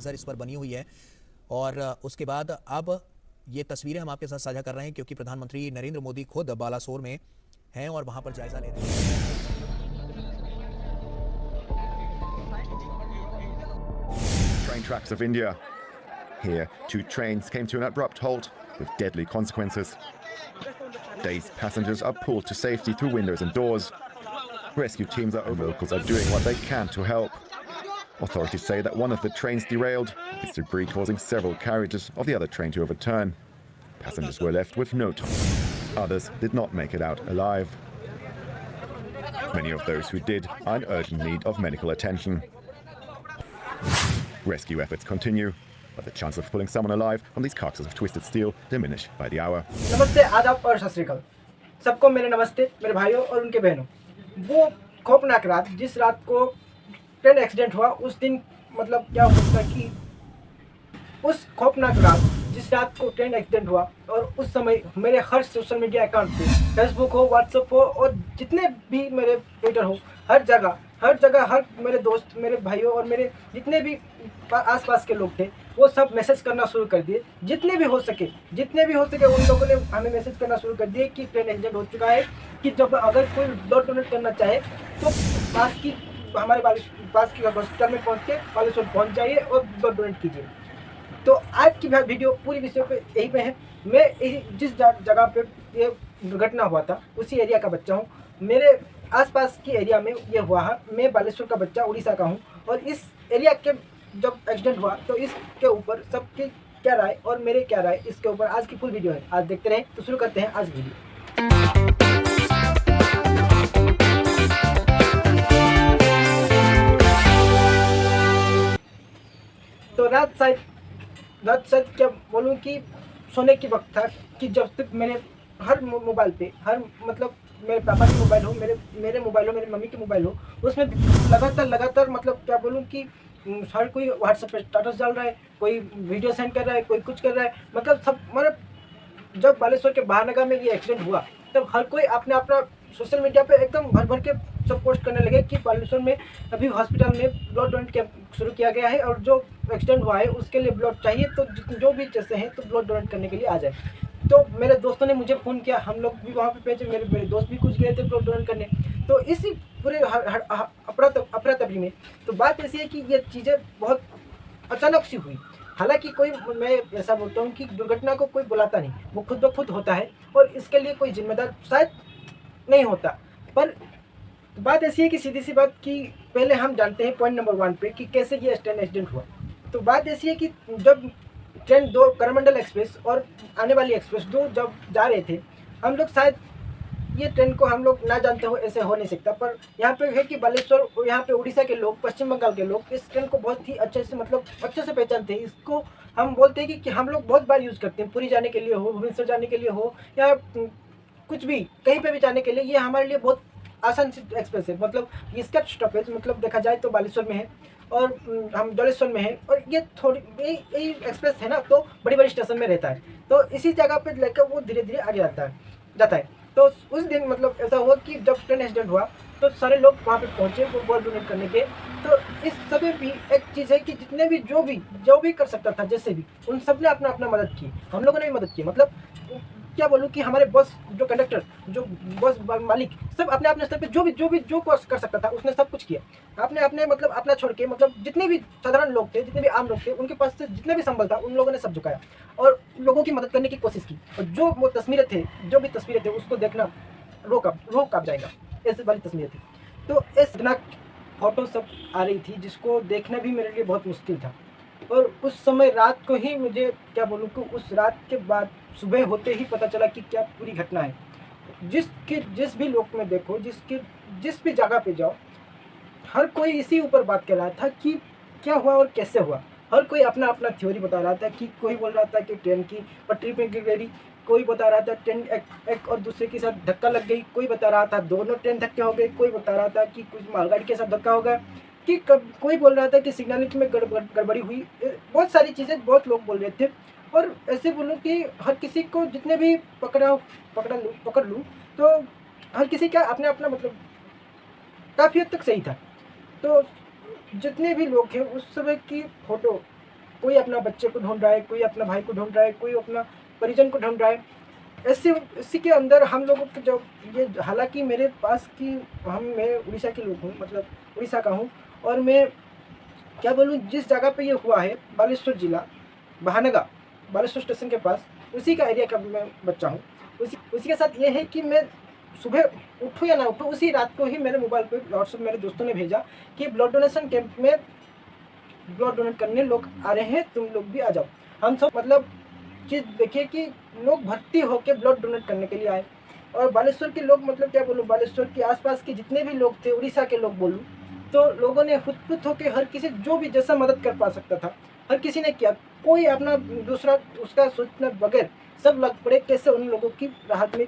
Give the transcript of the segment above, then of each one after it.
नज़र इस पर बनी हुई है। और उसके बाद अब ये तस्वीरें हम आपके साथ साझा कर रहे हैं क्योंकि प्रधानमंत्री नरेंद्र मोदी खुद बालासोर में हैं और वहां पर जायजा ले रहे हैं। Train tracks of India. Here, 2 trains came to an abrupt halt with deadly consequences. Dazed passengers are pulled to safety through windows and doors. Rescue teams and locals are doing what they can to help. Authorities say that one of the trains derailed, its debris causing several carriages of the other train to overturn. Passengers were left with no time. Others did not make it out alive. Many of those who did are in urgent need of medical attention. Rescue efforts continue, but the chance of pulling someone alive from these carcasses of twisted steel diminish by the hour. नमस्ते, आदाब और सत श्री अकाल। सबको मेरे नमस्ते, मेरे भाइयों और उनके बहनों। वो खौफनाक रात, जिस रात को ट्रेन एक्सीडेंट हुआ, उस दिन मतलब क्या हो सकता कि उस खौफनाक रात, जिस रात को ट्रेन एक्सीडेंट हुआ, और उस समय मेरे हर सोशल मीडिया अकाउंट पे, फेसबुक हो, व्हाट्सएप हो और जितने भी मेरे ट्विटर हो, हर जगह हर मेरे दोस्त, मेरे भाइयों और मेरे जितने भी आसपास के लोग थे, वो सब मैसेज करना शुरू कर दिए। जितने भी हो सके उन लोगों ने हमें मैसेज करना शुरू कर दिए कि ट्रेन एक्सीडेंट हो चुका है, कि जब अगर कोई ब्लड डोनेट करना चाहे तो हमारे पास की हॉस्पिटल में पहुँच के बालेश्वर पहुँच जाइए और ब्लड डोनेट कीजिए। तो आज की वीडियो पूरी विषय पे यही पे है। मैं जिस जगह पे ये दुर्घटना हुआ था, उसी एरिया का बच्चा हूँ। मेरे आसपास की एरिया में ये हुआ है। मैं बालेश्वर का बच्चा, उड़ीसा का हूँ। और इस एरिया के जब एक्सीडेंट हुआ तो इसके ऊपर सबकी क्या राय और मेरे क्या राय, इसके ऊपर आज की फुल वीडियो है। आज देखते रहें। तो शुरू करते हैं आज वीडियो। तो रात शायद क्या बोलूँ कि सोने की वक्त था कि जब तक मैंने हर मोबाइल पे मतलब मेरे पापा की मोबाइल हो, मेरे मोबाइल हो, मेरी मम्मी की मोबाइल हो, उसमें लगातार मतलब क्या बोलूँ कि हर कोई व्हाट्सएप पे स्टेटस डाल रहा है, कोई वीडियो सेंड कर रहा है, कोई कुछ कर रहा है। मतलब सब मतलब जब बालेश्वर के बहारनगर में ये एक्सीडेंट हुआ तब हर कोई अपना सोशल मीडिया पे एकदम भर के सब पोस्ट करने लगे कि बालेश्वर में अभी हॉस्पिटल में ब्लड डोनेट कैंप शुरू किया गया है और जो एक्सीडेंट हुआ है उसके लिए ब्लड चाहिए, तो जो भी जैसे हैं तो ब्लड डोनेट करने के लिए आ जाए। तो मेरे दोस्तों ने मुझे फ़ोन किया, हम लोग भी वहाँ पे पहुँचे, मेरे दोस्त भी कुछ गए थे ब्लड डोनेट करने। तो इसी पूरे अफरा तफरी में तो बात ऐसी है कि ये चीज़ें बहुत अचानक सी हुई। हालांकि मैं ऐसा बोलता हूँ कि दुर्घटना को कोई बुलाता नहीं, वो खुद ब खुद होता है और इसके लिए कोई जिम्मेदार शायद नहीं होता। पर बात ऐसी है कि सीधी सी बात कि पहले हम जानते हैं पॉइंट नंबर 1 पे कि कैसे ये ट्रेन एक्सीडेंट हुआ। तो बात ऐसी है कि जब ट्रेन 2 करमंडल एक्सप्रेस और आने वाली एक्सप्रेस 2 जब जा रहे थे, हम लोग शायद ये ट्रेन को हम लोग ना जानते हो, ऐसे हो नहीं सकता। पर यहाँ पे है कि बालेश्वर, यहाँ पे उड़ीसा के लोग, पश्चिम बंगाल के लोग इस ट्रेन को बहुत ही अच्छे से पहचानते हैं। इसको हम बोलते हैं कि हम लोग बहुत बार यूज़ करते हैं, पुरी जाने के लिए हो, भुवनेश्वर जाने के लिए हो, या कुछ भी कहीं पे भी जाने के लिए ये हमारे लिए बहुत आसान सी एक्सप्रेस है। मतलब इसका स्टॉपेज मतलब देखा जाए तो बालेश्वर में है और हम जलेश्वर में है, और ये थोड़ी यही एक्सप्रेस है ना, तो बड़ी स्टेशन में रहता है। तो इसी जगह पे लेकर वो धीरे धीरे आगे जाता है। तो उस दिन मतलब ऐसा हुआ कि जब ट्रेन एक्सीडेंट हुआ तो सारे लोग वहाँ पे पहुँचे वो ब्लड डोनेट करने के। तो इस समय भी एक चीज़ है कि जितने भी जो भी कर सकता था, जैसे भी उन सब ने अपना मदद की, हम लोगों ने भी मदद की। मतलब क्या बोलूँ कि हमारे बस जो कंडक्टर, जो बस मालिक, सब अपने स्तर पे जो कर सकता था उसने सब कुछ किया। अपने मतलब अपना छोड़ के, मतलब जितने भी साधारण लोग थे, जितने भी आम लोग थे, उनके पास से जितने भी संबल था उन लोगों ने सब झुकाया और लोगों की मदद करने की कोशिश की। और जो भी तस्वीरें थे उसको देखना रोह काँप जाएगा, ऐसी वाली तस्वीरें थी। तो इस घटना फोटो सब आ रही थी जिसको देखना भी मेरे लिए बहुत मुश्किल था। और उस समय रात को ही मुझे क्या बोलूँ कि उस रात के बाद सुबह होते ही पता चला कि क्या पूरी घटना है। जिस भी लोग में देखो, जिस भी जगह पे जाओ, हर कोई इसी ऊपर बात कर रहा था कि क्या हुआ और कैसे हुआ। हर कोई अपना थ्योरी बता रहा था कि कोई बोल रहा था कि ट्रेन की पटरी पे गिर गई, कोई बता रहा था ट्रेन एक और दूसरे के साथ धक्का लग गई, कोई बता रहा था दोनों ट्रेन धक्के हो गए, कोई बता रहा था कि कुछ मालगाड़ी के साथ धक्का हो गया, कि कोई बोल रहा था कि सिग्नलिंग में गड़बड़ी हुई। बहुत सारी चीज़ें बहुत लोग बोल रहे थे। और ऐसे बोलूँ कि हर किसी को जितने भी पकड़ लूँ तो हर किसी का अपना मतलब काफ़ी हद तक सही था। तो जितने भी लोग हैं उस समय की फ़ोटो कोई अपना बच्चे को ढूंढ रहा है, कोई अपना भाई को ढूंढ रहा है, कोई अपना परिजन को ढूंढ रहा है। ऐसे इसी के अंदर हम लोगों को जो ये, हालांकि मेरे पास की मैं उड़ीसा के लोग हूँ, मतलब उड़ीसा का हूँ, और मैं क्या बोलूँ, जिस जगह पे ये हुआ है बालेश्वर जिला बहानगा, बालेश्वर स्टेशन के पास, उसी का एरिया का मैं बच्चा हूँ। उसी के साथ ये है कि मैं सुबह उठूँ या ना उठूँ, उसी रात को ही मेरे मोबाइल पे व्हाट्सएप मेरे दोस्तों ने भेजा कि ब्लड डोनेशन कैंप में ब्लड डोनेट करने लोग आ रहे हैं, तुम लोग भी आ जाओ। हम सब मतलब चीज़ देखिए कि लोग भर्ती होकर ब्लड डोनेट करने के लिए आए। और बालेश्वर के लोग, मतलब क्या बोलूँ, बालेश्वर के आसपास के जितने भी लोग थे, उड़ीसा के लोग बोलूँ, तो लोगों ने खुद होकर हर किसी जो भी जैसा मदद कर पा सकता था हर किसी ने किया। कोई अपना दूसरा उसका सोचने बगैर सब लग पड़े कैसे उन लोगों की राहत में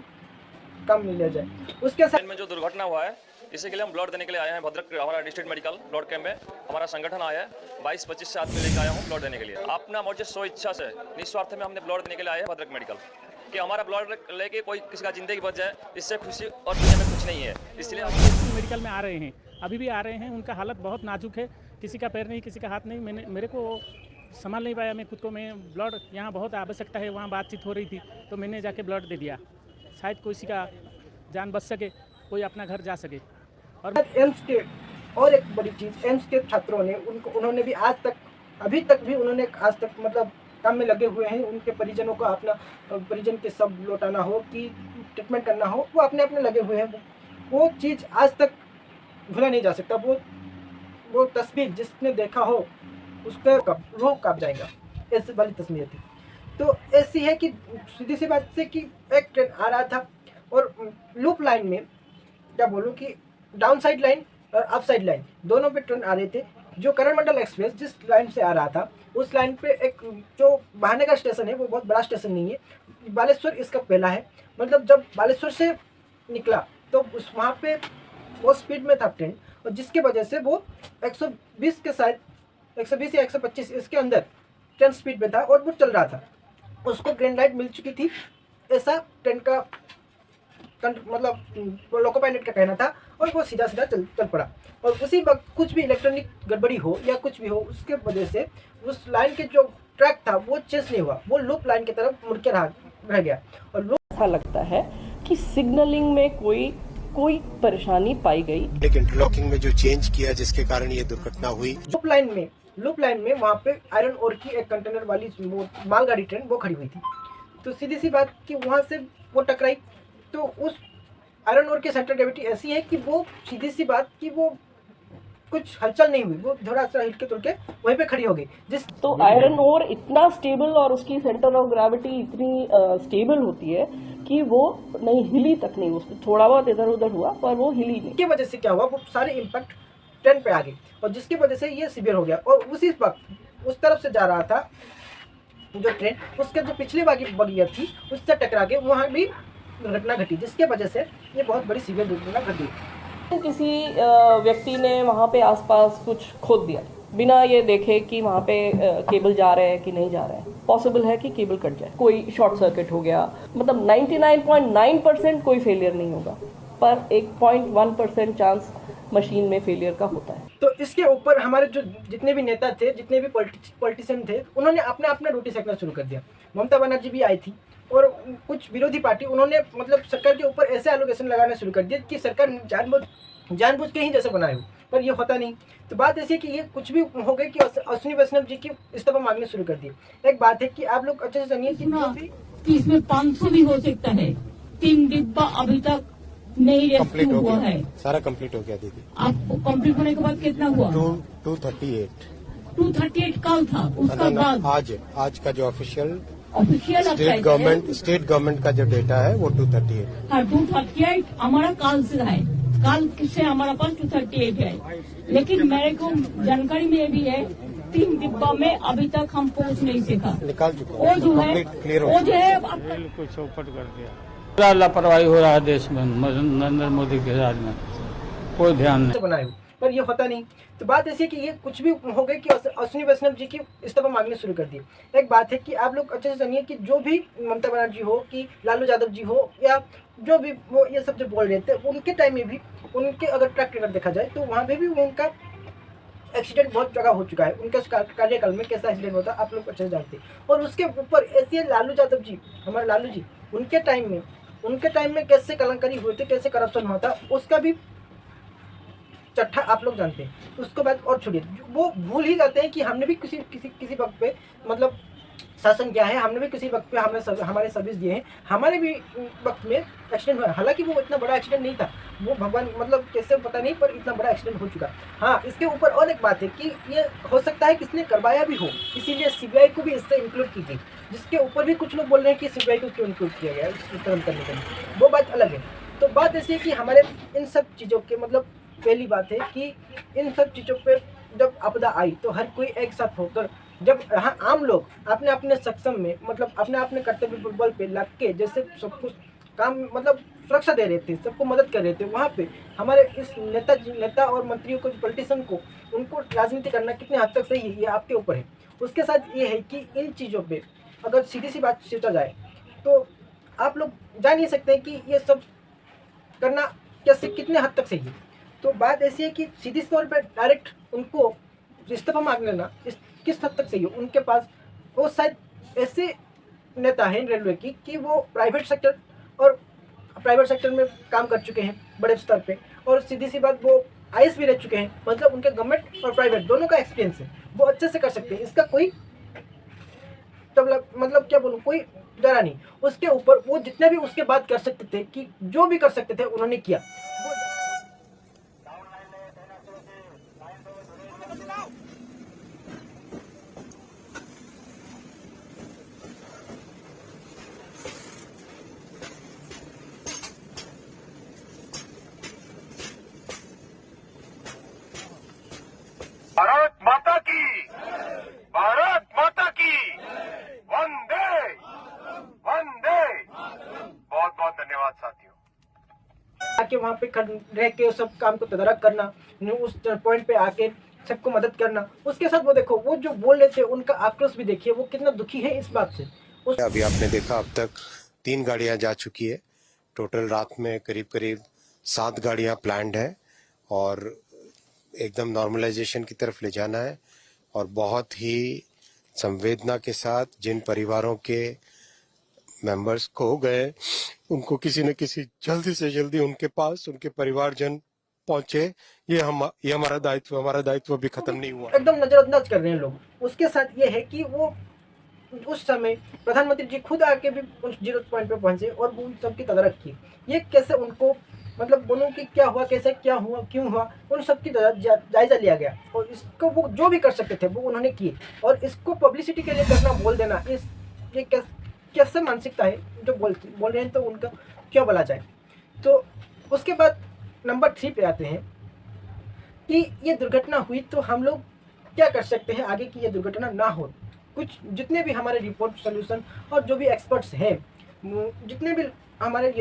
काम लिया जाए। उसके साथ में जो दुर्घटना हुआ है, इसी के लिए हम ब्लड देने के लिए आए हैं। भद्रक हमारा डिस्ट्रिक्ट मेडिकल ब्लड कैंप में हमारा संगठन आया है। 22-25 से आदमी लेकर आया हूँ ब्लड देने के लिए। अपना मुझे सो इच्छा से निस्वार्थ में हमने ब्लड देने के लिए आए हैं भद्रक मेडिकल, कि हमारा ब्लड लेके कोई किसी का जिंदगी बच जाए, इससे खुशी और दुनिया में कुछ नहीं है। इसलिए मेडिकल में आ रहे हैं, अभी भी आ रहे हैं। उनका हालत बहुत नाजुक है, किसी का पैर नहीं, किसी का हाथ नहीं। मेरे को संभाल नहीं पाया मैं खुद को। मैं ब्लड, यहाँ बहुत आवश्यकता है, वहाँ बातचीत हो रही थी तो मैंने जाके ब्लड दे दिया, शायद किसी का जान बच सके, कोई अपना घर जा सके। और एम्स के और एक बड़ी चीज़, एम्स के छात्रों ने उन्होंने भी आज तक, अभी तक भी उन्होंने आज तक मतलब काम में लगे हुए हैं। उनके परिजनों को अपना परिजन के सब लौटाना हो कि ट्रीटमेंट करना हो, वो अपने लगे हुए हैं। वो चीज़ आज तक भूला नहीं जा सकता। वो तस्वीर जिसने देखा हो उसका रूह कांप जाएगा, ऐसी वाली तस्वीर थी। तो ऐसी है कि सीधी सी बात से कि एक ट्रेन आ रहा था और लूप लाइन में, क्या बोलूँ कि डाउन साइड लाइन और अप साइड लाइन दोनों पे ट्रेन आ रहे थे। जो करण मंडल एक्सप्रेस जिस लाइन से आ रहा था, उस लाइन पे एक जो बहाने का स्टेशन है, वो बहुत बड़ा स्टेशन नहीं है, बालेश्वर इसका पहला है। मतलब जब बालेश्वर से निकला तो उस वहाँ पे वो स्पीड में था ट्रेन, और जिसके वजह से वो 120 के साथ 120 या 125 इसके अंदर ट्रेन स्पीड में था और वो चल रहा था। उसको ग्रीन लाइट मिल चुकी थी, ऐसा ट्रेन का मतलब लोको पायलट का कहना था, और वो सीधा चल पड़ा। और उसी वक्त कुछ भी इलेक्ट्रॉनिक गड़बड़ी हो या कुछ भी हो, उसके वजह से उस लाइन के जो ट्रैक था वो चेंज नहीं हुआ, वो लूप लाइन की तरफ मुड़ के रह गया। और ऐसा लगता है कि सिग्नलिंग में कोई परेशानी पाई गई। एक इंटरलॉकिंग में जो चेंज किया जिसके कारण ये दुर्घटना हुई। लूप लाइन में वहाँ पे आयरन ओर की एक कंटेनर वाली मालगाड़ी ट्रेन वो खड़ी हुई थी। तो सीधी सी बात कि वहाँ से वो टकराई, तो उस आयरन ओर की सेंटर ग्रेविटी ऐसी है कि वो सीधी सी बात कि वो कुछ हलचल नहीं हुई, वो थोड़ा सा हिल के तुल के वहीं पे खड़ी हो गई। तो आयरन ओर इतना स्टेबल और उसकी सेंटर ऑफ ग्रेविटी इतनी स्टेबल होती है कि वो नहीं हिली तक नहीं, उसमें थोड़ा बहुत इधर उधर हुआ पर वो हिली नहीं। की वजह से क्या हुआ, वो सारे इम्पैक्ट ट्रेन पे आ गए, और जिसकी वजह से ये सीवियर हो गया। और उसी वक्त उस तरफ से जा रहा था जो ट्रेन, उसके जो पिछली बगिया थी उससे टकरा के वहाँ भी दुर्घटना घटी, जिसके वजह से ये बहुत बड़ी सीवियर दुर्घटना घटी। किसी व्यक्ति ने वहाँ पे आसपास कुछ खोद दिया बिना ये देखे कि वहाँ पे केबल जा रहे हैं कि नहीं जा रहे हैं। पॉसिबल है कि केबल कट जाए, कोई शॉर्ट सर्किट हो गया। मतलब 99.9% कोई फेलियर नहीं होगा, पर 1.1% चांस मशीन में फेलियर का होता है। तो इसके ऊपर हमारे जो जितने भी नेता थे, जितने भी पॉलिटिशियन थे, उन्होंने अपना रोटी सेकना शुरू कर दिया। ममता बनर्जी भी आई थी, और कुछ विरोधी पार्टी उन्होंने मतलब सरकार के ऊपर ऐसे एलोगेशन लगाना शुरू कर दिया कि सरकार जानबूझ के ही जैसे बनाए हो, पर ये होता नहीं। तो बात ऐसी है कि ये कुछ भी हो गई कि अश्विनी वैष्णव जी की इस्तीफा मांगने शुरू कर दी। एक बात है कि आप लोग अच्छे से जानिए कि इसमें 500 भी हो सकता है। 3 डिब्बा अभी तक नहीं रेस्क्यू हुआ है। सारा कंप्लीट हो गया दीदी। आपको कंप्लीट होने के बाद कितना हुआ? 238 कल था, उसका बाद आज का जो ऑफिशियल स्टेट गवर्नमेंट का जो डेटा है वो 238। हाँ, 238 हमारा काल से है, काल से हमारा पास 238 है। लेकिन मेरे को जानकारी में भी है 3 डिब्बा में अभी तक हम पहुंच नहीं सका। निकाल चुके वो जो है बिल्कुल चौपट कर दिया। लापरवाही हो रहा है देश में, नरेंद्र मोदी के राज में कोई ध्यान नहीं बनाए हो, पर ये होता नहीं। तो बात ऐसी है कि ये कुछ भी हो गई कि अश्विनी वैष्णव जी की इस्तीफा मांगने शुरू कर दी। एक बात है कि आप लोग अच्छे से जानिए कि जो भी ममता बनर्जी हो कि लालू यादव जी हो या जो भी वो ये सब जो बोल रहे थे, उनके टाइम में भी उनके अगर ट्रैक रिकॉर्ड देखा जाए तो वहाँ पे भी उनका एक्सीडेंट बहुत जगह हो चुका है, उनके कार्यकाल में कैसा एक्सीडेंट होता है आप लोग अच्छे से जानते हैं। और उसके ऊपर ऐसे लालू यादव जी, हमारे लालू जी, उनके टाइम में कैसे कलंकरी हुए थे, कैसे करप्शन हुआ था, उसका भी चट्ठा आप लोग जानते हैं। उसके बाद और छोड़िए, वो भूल ही जाते हैं कि हमने भी किसी वक्त पे मतलब शासन किया है, हमने भी किसी वक्त पे हमारे सर्विस दिए हैं, हमारे भी वक्त में एक्सीडेंट हुआ। हालांकि वो इतना बड़ा एक्सीडेंट नहीं था, वो भगवान मतलब कैसे पता नहीं, पर इतना बड़ा एक्सीडेंट हो चुका। हाँ, इसके ऊपर और एक बात है कि ये हो सकता है किसने करवाया भी हो, इसीलिए सीबीआई को भी इससे इंक्लूड कीजिए, जिसके ऊपर भी कुछ लोग बोल रहे हैं कि सीबीआई को क्यों इंक्लूड किया गया इसको तुरंत करने के लिए, वो बात अलग है। तो बात ऐसी है कि हमारे इन सब चीज़ों के मतलब पहली बात है कि इन सब चीज़ों पे जब आपदा आई तो हर कोई एक साथ होकर, जब हाँ आम लोग अपने अपने सक्षम में मतलब अपने कर्तव्य बल पे लग के जैसे सब कुछ काम मतलब सुरक्षा दे रहे थे, सबको मदद कर रहे थे, वहाँ पे हमारे इस नेता और मंत्रियों को, पॉलिटिशियन को, उनको राजनीति करना कितने हद तक सही है ये आपके ऊपर है। उसके साथ ये है कि इन चीज़ों पे अगर सीधी सी बात सोचा जाए तो आप लोग जान ही सकते हैं कि ये सब करना कैसे कितने हद तक सही है। तो बात ऐसी है कि सीधी तौर पर डायरेक्ट उनको इस्तीफा मांग लेना किस हद तक सही है। उनके पास वो शायद ऐसे नेता हैं रेलवे की कि वो प्राइवेट सेक्टर में काम कर चुके हैं बड़े स्तर पे, और सीधी सी बात वो आईएएस भी रह चुके हैं, मतलब उनके गवर्नमेंट और प्राइवेट दोनों का एक्सपीरियंस है, वो अच्छे से कर सकते हैं, इसका कोई मतलब क्या बोलूँ, कोई डरा नहीं। उसके ऊपर वो जितने भी उसके बाद कर सकते थे कि जो भी कर सकते थे उन्होंने किया। भारत माता की, भारत माता की, वंदे वंदे। बहुत बहुत धन्यवाद साथियों। आके वहाँ पे रह के सब काम को तदारक करना, उस पॉइंट पे आके सबको मदद करना, उसके साथ वो देखो वो जो बोल रहे थे उनका आक्रोश भी देखिए, वो कितना दुखी है इस बात से। अभी आपने देखा अब तक 3 गाड़ियां जा चुकी है, टोटल रात में करीब 7 गाड़ियां प्लान्ड है और एकदम नॉर्मलाइजेशन की तरफ ले जाना है। और बहुत ही संवेदना के साथ जिन परिवारों के मेंबर्स खो गए उनको किसी न किसी जल्दी से जल्दी उनके पास उनके परिवारजन पहुंचे, ये हमारा दायित्व अभी खत्म नहीं हुआ। एकदम नजरअंदाज कर रहे हैं लोग। उसके साथ ये है कि वो उस समय प्रधानमंत्री जी खुद आके भी उस 0 पॉइंट पे पहुंचे और वो सबकी तदारक की। ये कैसे उनको मतलब बोलूँ कि क्या हुआ, कैसे क्या हुआ, क्यों हुआ, उन सब की जायजा लिया गया और इसको वो जो भी कर सकते थे वो उन्होंने किए। और इसको पब्लिसिटी के लिए करना, बोल देना, ये कैसे मानसिकता है जो बोल रहे हैं, तो उनका क्या बोला जाए। तो उसके बाद नंबर 3 पे आते हैं कि ये दुर्घटना हुई तो हम लोग क्या कर सकते हैं आगे कि ये दुर्घटना ना हो। कुछ जितने भी हमारे रिपोर्ट सोल्यूशन और जो भी एक्सपर्ट्स हैं, जितने भी हमारे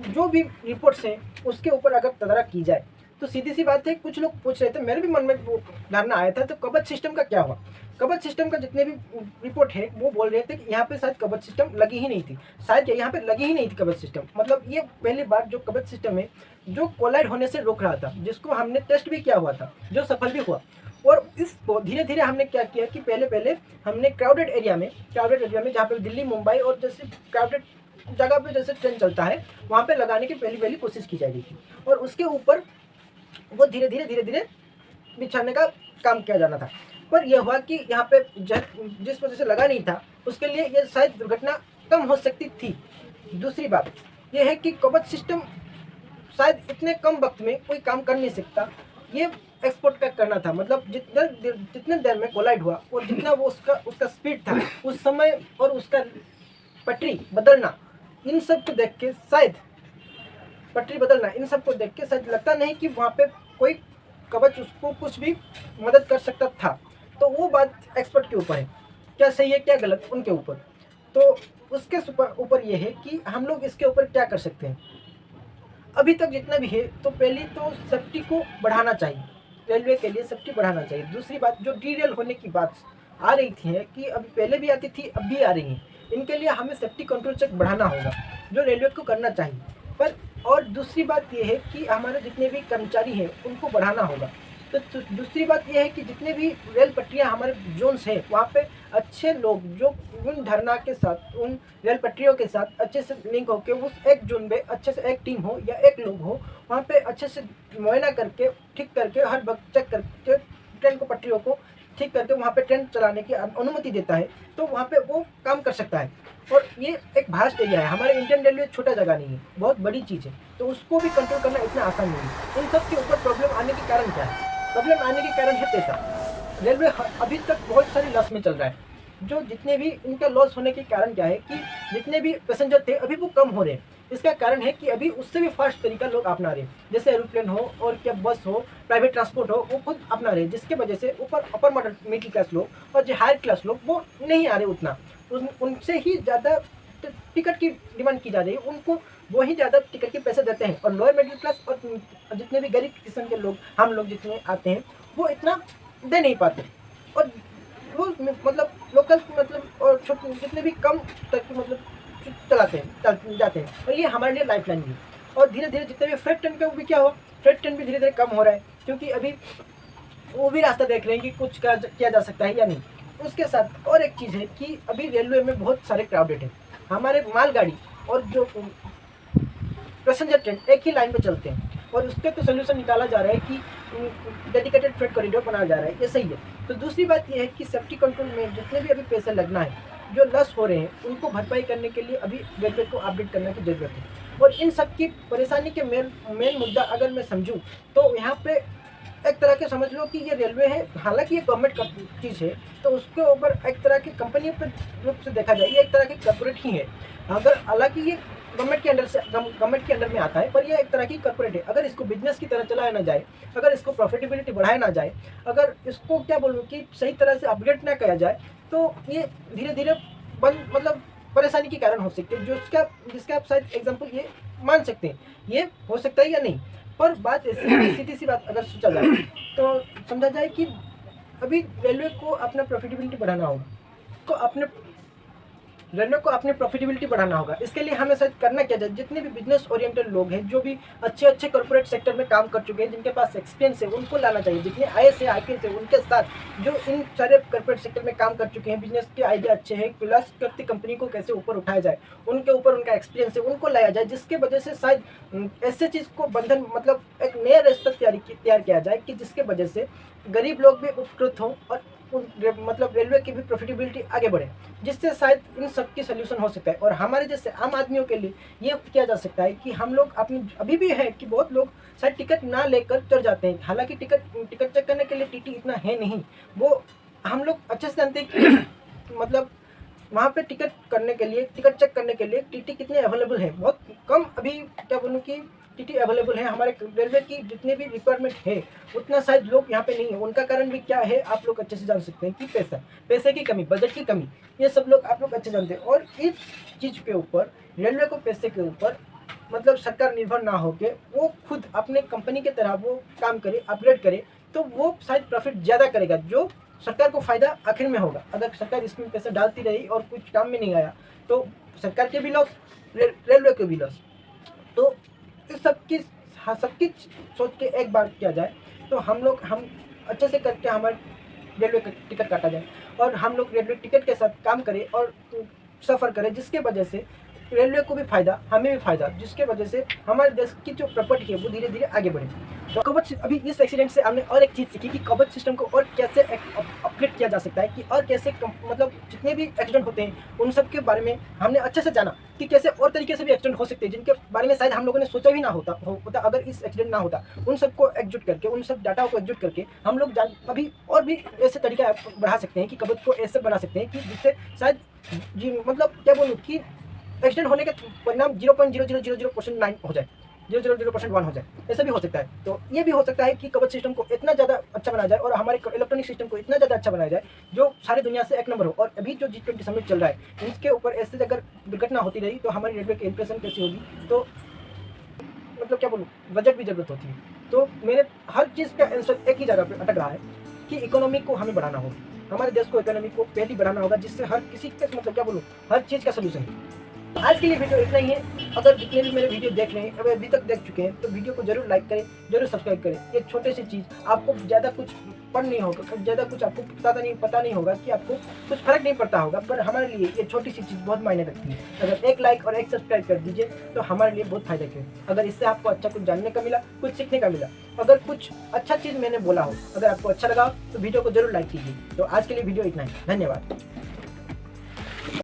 जो भी रिपोर्ट्स हैं उसके ऊपर अगर तदारक की जाए तो सीधी सी बात है। कुछ लोग पूछ रहे थे, मेरे भी मन में वो धारणा आया था, तो कवच सिस्टम का क्या हुआ। कवच सिस्टम का जितने भी रिपोर्ट है वो बोल रहे थे कि यहाँ पे शायद कवच सिस्टम लगी ही नहीं थी, शायद यहाँ पे लगी ही नहीं थी कवच सिस्टम। मतलब ये पहली बार जो कवच सिस्टम है जो कोलाइड होने से रोक रहा था, जिसको हमने टेस्ट भी किया हुआ था, जो सफल भी हुआ। और इसको धीरे धीरे हमने क्या किया कि पहले हमने क्राउडेड एरिया में जहाँ पे दिल्ली, मुंबई और जैसे क्राउडेड जगह पे जैसे ट्रेन चलता है वहाँ पे लगाने की पहली कोशिश की जाएगी थी, और उसके ऊपर वो धीरे धीरे बिछाने का काम किया जाना था। पर यह हुआ कि यहाँ पे जिस वजह से लगा नहीं था उसके लिए ये शायद दुर्घटना कम हो सकती थी। दूसरी बात यह है कि कवच सिस्टम शायद इतने कम वक्त में कोई काम कर नहीं सकता, ये एक्सपोर्ट का करना था। मतलब जितने देर में कोलाइड हुआ और जितना वो उसका स्पीड था उस समय और उसका पटरी बदलना, इन सब को देख के शायद लगता नहीं कि वहाँ पे कोई कवच उसको कुछ भी मदद कर सकता था। तो वो बात एक्सपर्ट के ऊपर है, क्या सही है क्या गलत उनके ऊपर। तो उसके ऊपर ये है कि हम लोग इसके ऊपर क्या कर सकते हैं। अभी तक जितना भी है तो पहले तो सेफ्टी को बढ़ाना चाहिए, रेलवे के लिए सेफ्टी बढ़ाना चाहिए। दूसरी बात जो डीरेल होने की बात आ रही थी है कि अभी पहले भी आती थी अब भी आ रही है, इनके लिए हमें सेफ्टी कंट्रोल चेक बढ़ाना होगा जो रेलवे को करना चाहिए। पर और दूसरी बात ये है कि हमारे जितने भी कर्मचारी हैं उनको बढ़ाना होगा। तो दूसरी बात यह है कि जितने भी रेल पटरियाँ हमारे जोन्स हैं वहाँ पे अच्छे लोग जो उन धरना के साथ उन रेल पटरियों के साथ अच्छे से लिंक होकर उस एक जोन में अच्छे से एक टीम हो या एक लोग हो वहाँ पे अच्छे से मुआयना करके ठीक करके हर वक्त चेक करके ट्रेन को पटरियों को ठीक करके वहाँ पे ट्रेन चलाने की अनुमति देता है, तो वहाँ पे वो काम कर सकता है। और ये एक वास्ट एरिया है, हमारे इंडियन रेलवे छोटा जगह नहीं है, बहुत बड़ी चीज़ है, तो उसको भी कंट्रोल करना इतना आसान नहीं है। इन सब के ऊपर प्रॉब्लम आने के कारण क्या है? प्रॉब्लम आने के कारण है पैसा। रेलवे अभी तक बहुत सारी लॉस में चल रहा है। जो जितने भी इनका लॉस होने के कारण क्या है कि जितने भी पैसेंजर थे अभी वो कम हो रहे हैं। इसका कारण है कि अभी उससे भी फास्ट तरीका लोग अपना रहे हैं, जैसे एरोप्लेन हो और क्या बस हो, प्राइवेट ट्रांसपोर्ट हो, वो खुद अपना रहे हैं, जिसके वजह से ऊपर अपर मिडिल क्लास लोग और जो हायर क्लास लोग वो नहीं आ रहे उतना, उनसे ही ज़्यादा टिकट की डिमांड की जा रही है, उनको वो ही ज़्यादा टिकट के पैसे देते हैं। और लोअर मिडिल क्लास और जितने भी गरीब किस्म के लोग हम लोग जितने आते हैं वो इतना दे नहीं पाते, और वो मतलब लोकल मतलब और छोटे जितने भी कम तक मतलब चलाते हैं जाते हैं, और ये हमारे लिए लाइफ लाइन है। और धीरे धीरे जितने भी फ्रेट ट्रेन का भी क्या हुआ, फ्रेट ट्रेन भी धीरे धीरे कम हो रहा है, क्योंकि अभी वो भी रास्ता देख रहे हैं कि कुछ किया जा सकता है या नहीं। उसके साथ और एक चीज़ है कि अभी रेलवे में बहुत सारे क्राउडेड है, हमारे मालगाड़ी और जो पैसेंजर ट्रेन एक ही लाइन पे चलते हैं, और उसके तो सोल्यूशन निकाला जा रहा है कि डेडिकेटेड फ्रेट कॉरिडोर बनाया जा रहा है, ये सही है। तो दूसरी बात ये है कि सेफ्टी कंट्रोल में जितने भी अभी पैसे लगना है, जो लॉस हो रहे हैं, उनको भरपाई करने के लिए अभी रेलवे को अपडेट करने की ज़रूरत है। और इन सब की परेशानी के मेन मुद्दा अगर मैं समझूँ तो यहाँ पे एक तरह के समझ लो कि ये रेलवे है, हालांकि ये गवर्नमेंट का चीज़ है, तो उसके ऊपर एक तरह की कंपनी पर रूप से देखा जाए ये एक तरह की कॉर्पोरेट ही है। अगर हालांकि ये गवर्नमेंट के अंडर में आता है, पर ये एक तरह की कॉर्पोरेट है। अगर इसको बिजनेस की तरह चलाया ना जाए, अगर इसको प्रॉफिटेबिलिटी बढ़ाया ना जाए, अगर इसको क्या बोलूँ कि सही तरह से अपग्रेड ना किया जाए, तो ये धीरे धीरे बंद मतलब परेशानी के कारण हो सकते हैं, जिसका आप शायद एग्जाम्पल ये मान सकते हैं, ये हो सकता है या नहीं। पर बात ऐसी सीधी सी बात अगर सोचा जाए तो समझा जाए कि अभी रेलवे को अपना प्रॉफिटेबिलिटी बढ़ाना होगा, रेलवे को अपनी प्रॉफिटेबिलिटी बढ़ाना होगा। इसके लिए हमें शायद करना क्या जाए, जितने भी बिजनेस ओरिएंटेड लोग हैं, जो भी अच्छे कॉर्पोरेट सेक्टर में काम कर चुके हैं, जिनके पास एक्सपीरियंस है, उनको लाना चाहिए। जितने IAS है, IPS है, उनके साथ जो इन सारे कॉर्पोरेट सेक्टर में काम कर चुके हैं, बिजनेस के आइडिया अच्छे हैं, प्लस करती कंपनी को कैसे ऊपर उठाया जाए, उनके ऊपर उनका एक्सपीरियंस है, उनको लाया जाए, जिसके वजह से शायद ऐसे चीज़ को बंधन मतलब एक नया रास्ता तैयार किया जाए कि जिसके वजह से गरीब लोग भी उपकृत हों और मतलब रेलवे की भी प्रॉफिटेबिलिटी आगे बढ़े, जिससे शायद इन सब की सोल्यूशन हो सकता है। और हमारे जैसे आम आदमियों के लिए ये किया जा सकता है कि हम लोग अपनी अभी भी है कि बहुत लोग शायद टिकट ना लेकर चढ़ जाते हैं, हालांकि टिकट चेक करने के लिए TT इतना है नहीं, वो हम लोग अच्छे से जानते हैं कि मतलब वहाँ पे टिकट चेक करने के लिए TT कितने अवेलेबल है, बहुत कम अभी क्या बोलूँ कि TT अवेलेबल है। हमारे रेलवे की जितने भी रिक्वायरमेंट है उतना शायद लोग यहाँ पे नहीं है। उनका कारण भी क्या है आप लोग अच्छे से जान सकते हैं कि पैसे की कमी, बजट की कमी, ये सब लोग आप लोग अच्छे जानते हैं। और इस चीज़ के ऊपर रेलवे को पैसे के ऊपर मतलब सरकार निर्भर ना होके वो खुद अपने कंपनी की तरह वो काम करे, अपग्रेड करे, तो वो शायद प्रॉफिट ज़्यादा करेगा, जो सरकार को फ़ायदा आखिर में होगा। अगर सरकार इसमें पैसा डालती रही और कुछ काम में नहीं आया तो सरकार के भी लॉस, रेलवे के भी लॉस। तो इस सबकी सोच के एक बार किया जाए तो हम अच्छे से करके हमारे रेलवे का टिकट काटा जाए और हम लोग रेलवे टिकट के साथ काम करें और सफ़र करें, जिसके वजह से रेलवे को भी फ़ायदा, हमें भी फ़ायदा, जिसके वजह से हमारे देश की जो प्रॉपर्टी है वो धीरे धीरे आगे बढ़े। तो कवच अभी इस एक्सीडेंट से हमने और एक चीज़ सीखी कि कवच सिस्टम को और कैसे अपग्रेड किया जा सकता है, कि और कैसे मतलब जितने भी एक्सीडेंट होते हैं उन सब के बारे में हमने अच्छे से जाना कि कैसे और तरीके से भी एक्सीडेंट हो सकते हैं, जिनके बारे में शायद हम लोगों ने सोचा भी ना होता अगर इस एक्सीडेंट ना होता। उन सबको एकजुट करके, उन सब डाटा को एकजुट करके हम लोग अभी और भी ऐसे तरीका बढ़ा सकते हैं कि कवच को ऐसे बना सकते हैं कि जिससे शायद जी मतलब क्या बोलूँ कि एक्सीडेंट होने के परिणाम 0.000009 हो जाए, 0.0001 हो जाए, ऐसा भी हो सकता है। तो ये भी हो सकता है कि कवच सिस्टम को इतना ज़्यादा अच्छा बनाया जाए और हमारे इलेक्ट्रॉनिक सिस्टम को इतना ज़्यादा अच्छा बनाया जाए जो सारी दुनिया से एक नंबर हो। और अभी जो G20 समिट चल रहा है इसके ऊपर ऐसे अगर दुर्घटना होती रही तो हमारी रेलवे की इंप्रेशन कैसी होगी, तो मतलब क्या बोलूँ बजट भी ज़रूरत होती है। तो मेरे हर चीज़ का आंसर एक ही जगह पर अटक रहा है कि इकोनॉमी को हमें बढ़ाना होगा, हमारे देश को इकोनॉमी को पहले बढ़ाना होगा, जिससे हर किसी के मतलब क्या बोलूँ हर चीज़ का सोल्यूशन है। आज के लिए वीडियो इतना ही है। अगर जितने भी मेरे वीडियो देख रहे हैं, अगर अभी तक देख चुके हैं, तो वीडियो को जरूर लाइक करें, जरूर सब्सक्राइब करें। ये छोटे सी चीज़ आपको ज़्यादा कुछ पढ़ नहीं होगा, ज़्यादा कुछ आपको पता नहीं होगा कि आपको कुछ फर्क नहीं पड़ता होगा, पर हमारे लिए ये छोटी सी चीज़ बहुत मायने रखती है। अगर एक लाइक और एक सब्सक्राइब कर दीजिए तो हमारे लिए बहुत फायदा है। अगर इससे आपको अच्छा कुछ जानने का मिला, कुछ सीखने का मिला, अगर कुछ अच्छा चीज़ मैंने बोला हो, अगर आपको अच्छा लगा तो वीडियो को जरूर लाइक कीजिए। तो आज के लिए वीडियो इतना ही, धन्यवाद।